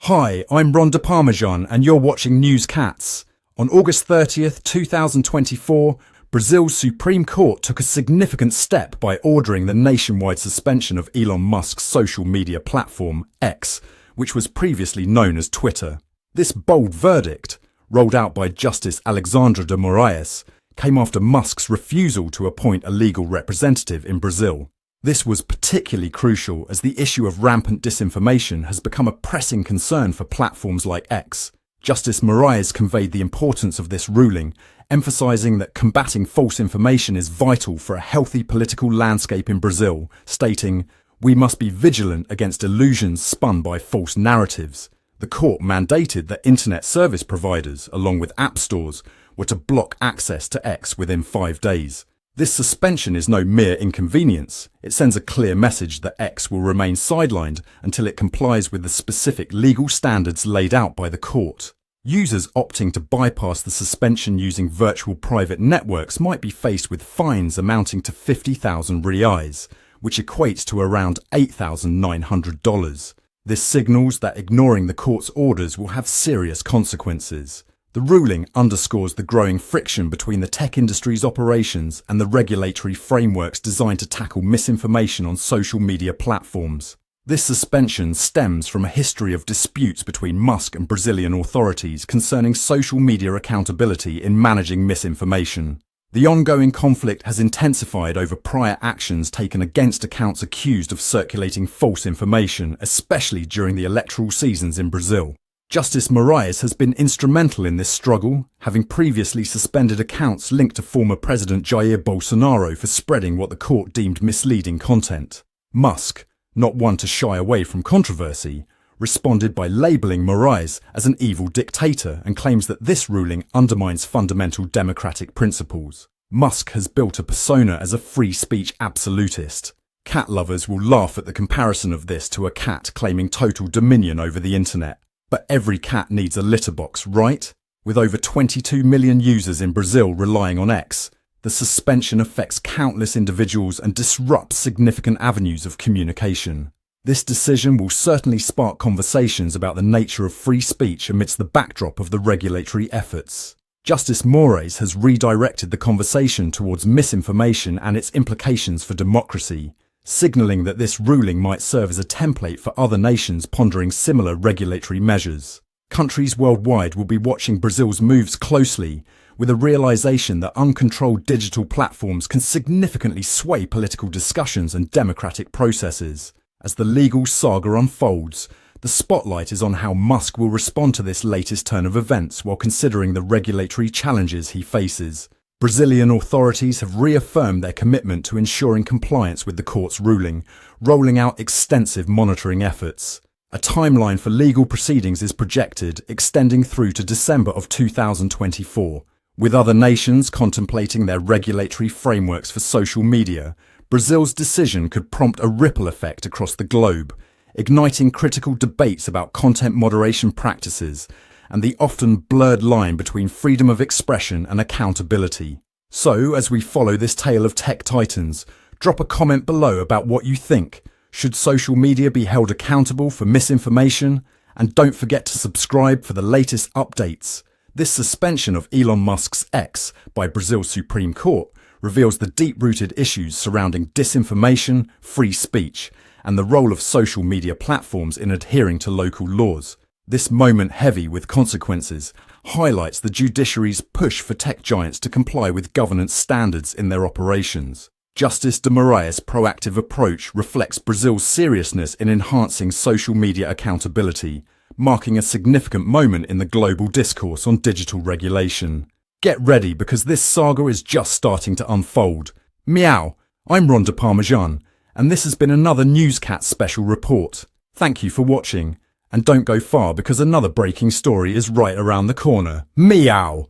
Hi, I'm Ron de Parmesan and you're watching Newscats. On August 30th, 2024, Brazil's Supreme Court took a significant step by ordering the nationwide suspension of Elon Musk's social media platform, X, which was previously known as Twitter. This bold verdict, rolled out by Justice Alexandre de Moraes, came after Musk's refusal to appoint a legal representative in Brazil. This was particularly crucial as the issue of rampant disinformation has become a pressing concern for platforms like X. Justice Moraes conveyed the importance of this ruling, emphasizing that combating false information is vital for a healthy political landscape in Brazil, stating, "We must be vigilant against illusions spun by false narratives." The court mandated that internet service providers, along with app stores, were to block access to X within 5 days. This suspension is no mere inconvenience. It sends a clear message that X will remain sidelined until it complies with the specific legal standards laid out by the court. Users opting to bypass the suspension using virtual private networks might be faced with fines amounting to 50,000 reais, which equates to around $8,900. This signals that ignoring the court's orders will have serious consequences. The ruling underscores the growing friction between the tech industry's operations and the regulatory frameworks designed to tackle misinformation on social media platforms. This suspension stems from a history of disputes between Musk and Brazilian authorities concerning social media accountability in managing misinformation. The ongoing conflict has intensified over prior actions taken against accounts accused of circulating false information, especially during the electoral seasons in Brazil. Justice Moraes has been instrumental in this struggle, having previously suspended accounts linked to former President Jair Bolsonaro for spreading what the court deemed misleading content. Musk, not one to shy away from controversy, responded by labelling Moraes as an evil dictator and claims that this ruling undermines fundamental democratic principles. Musk has built a persona as a free speech absolutist. Cat lovers will laugh at the comparison of this to a cat claiming total dominion over the internet. But every cat needs a litter box, right? With over 22 million users in Brazil relying on X, the suspension affects countless individuals and disrupts significant avenues of communication. This decision will certainly spark conversations about the nature of free speech amidst the backdrop of the regulatory efforts. Justice Moraes has redirected the conversation towards misinformation and its implications for democracy, signalling that this ruling might serve as a template for other nations pondering similar regulatory measures. Countries worldwide will be watching Brazil's moves closely, with a realization that uncontrolled digital platforms can significantly sway political discussions and democratic processes. As the legal saga unfolds, the spotlight is on how Musk will respond to this latest turn of events while considering the regulatory challenges he faces. Brazilian authorities have reaffirmed their commitment to ensuring compliance with the court's ruling, rolling out extensive monitoring efforts. A timeline for legal proceedings is projected, extending through to December of 2024. With other nations contemplating their regulatory frameworks for social media, Brazil's decision could prompt a ripple effect across the globe, igniting critical debates about content moderation practices and the often blurred line between freedom of expression and accountability. So, as we follow this tale of tech titans, drop a comment below about what you think. Should social media be held accountable for misinformation? And don't forget to subscribe for the latest updates. This suspension of Elon Musk's X by Brazil's Supreme Court reveals the deep-rooted issues surrounding disinformation, free speech, and the role of social media platforms in adhering to local laws. This moment, heavy with consequences, highlights the judiciary's push for tech giants to comply with governance standards in their operations. Justice de Moraes' proactive approach reflects Brazil's seriousness in enhancing social media accountability, marking a significant moment in the global discourse on digital regulation. Get ready because this saga is just starting to unfold. Meow, I'm Ron de Parmesan, and this has been another Newscat special report. Thank you for watching. And don't go far because another breaking story is right around the corner. Meow!